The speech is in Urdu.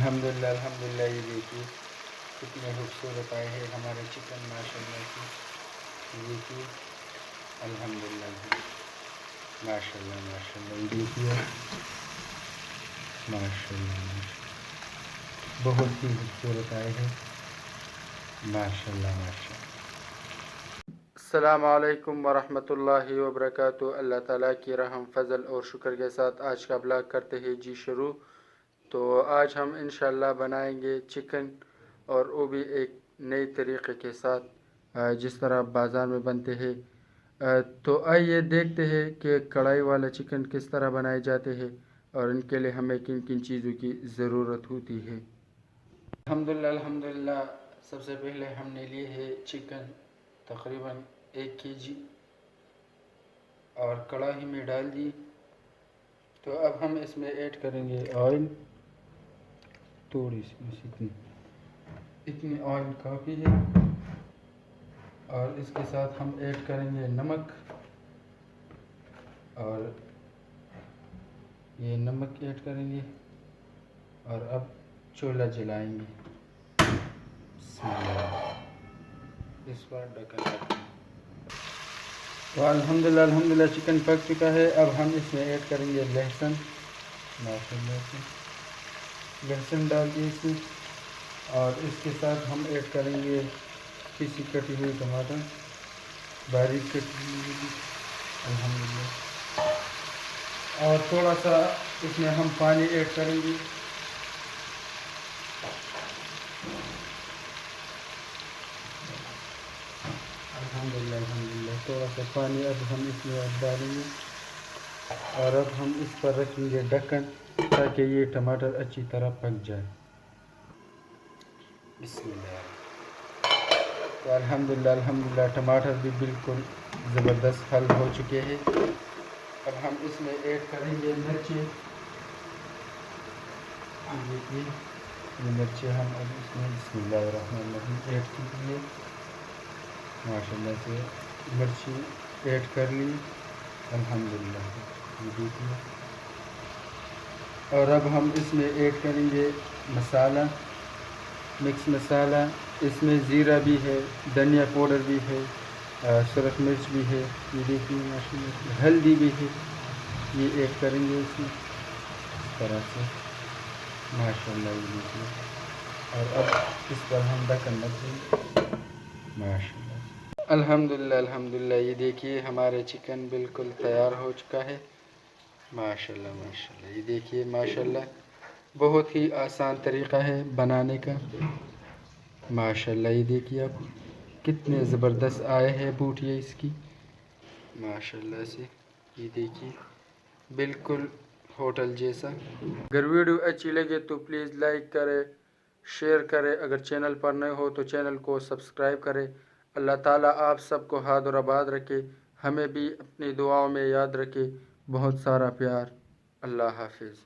الحمدللہ یہ دیکھیے کتنے خوبصورت آئے ہیں ہمارے چکن ماشاءاللہ سے. یہ دیکھیے الحمدللہ ماشاءاللہ یہ دیکھیے ماشاءاللہ بہت ہی خوبصورت آئے ہیں ماشاءاللہ. السلام علیکم ورحمۃ اللہ وبرکاتہ. اللہ تعالیٰ کی رحم فضل اور شکر کے ساتھ آج کا بلاگ کرتے ہیں جی شروع. تو آج ہم انشاءاللہ بنائیں گے چکن اور وہ بھی ایک نئے طریقے کے ساتھ جس طرح بازار میں بنتے ہیں. تو آئیے دیکھتے ہیں کہ کڑھائی والا چکن کس طرح بنائے جاتے ہیں اور ان کے لیے ہمیں کن کن چیزوں کی ضرورت ہوتی ہے. الحمدللہ سب سے پہلے ہم نے لیے ہے چکن تقریباً 1 kg اور کڑاہی میں ڈال دی. تو اب ہم اس میں ایڈ کریں گے آئل تھوڑی سی اتنی آئل کافی ہے. اور اس کے ساتھ ہم ایڈ کریں گے نمک اور یہ نمک ایڈ کریں گے اور اب چولہا جلائیں گے. بسم اللہ. اس پر ڈھکن رکھیں. تو الحمدللہ چکن پک چکا ہے. اب ہم اس میں ایڈ کریں گے لہسن ماشاءاللہ سے. لہسن ڈال دیے اس میں اور اس کے ساتھ ہم ایڈ کریں گے کسی کٹی ہوئی ٹماٹر باریک کٹی ہوئی الحمدللہ. اور تھوڑا سا اس میں ہم پانی ایڈ کریں گے. الحمدللہ تھوڑا سا پانی اب ہم اس میں ڈالیں گے اور اب ہم اس پر رکھیں گے ڈھکن تاکہ یہ ٹماٹر اچھی طرح پک جائے. بسم اللہ. تو الحمدللہ ٹماٹر بھی بالکل زبردست حل ہو چکے ہیں. اب ہم اس میں ایڈ کریں گے مرچیں. دیکھیے یہ مرچیں ہم اب اس میں بسم اللہ الرحمن الرحیم ایڈ کیجیے ماشاءاللہ سے. مرچی ایڈ کر لی الحمدللہ یہ دیکھیے. اور اب ہم اس میں ایڈ کریں گے مسالہ مکس مسالہ. اس میں زیرہ بھی ہے دھنیا پاؤڈر بھی ہے سرخ مرچ بھی ہے. یہ دیکھیے ماشاءاللہ ہلدی بھی ہے. یہ ایڈ کریں گے اس میں اس طرح سے ماشاءاللہ یہ دیکھیے. اور اب اس پر ہم ڈھکن رکھیں گے ماشاءاللہ. الحمدللہ یہ دیکھیے ہمارے چکن بالکل تیار ہو چکا ہے ماشاءاللہ. یہ دیکھیے ماشاءاللہ بہت ہی آسان طریقہ ہے بنانے کا ماشاءاللہ. یہ دیکھیے اب کتنے زبردست آئے ہیں بوٹیاں اس کی ماشاءاللہ سے. یہ دیکھیے بالکل ہوٹل جیسا. اگر ویڈیو اچھی لگے تو پلیز لائک کرے شیئر کرے. اگر چینل پر نئے ہو تو چینل کو سبسکرائب کرے. اللہ تعالیٰ آپ سب کو ہاتھ اور آباد رکھے. ہمیں بھی اپنی دعاؤں میں یاد رکھے. بہت سارا پیار. اللہ حافظ.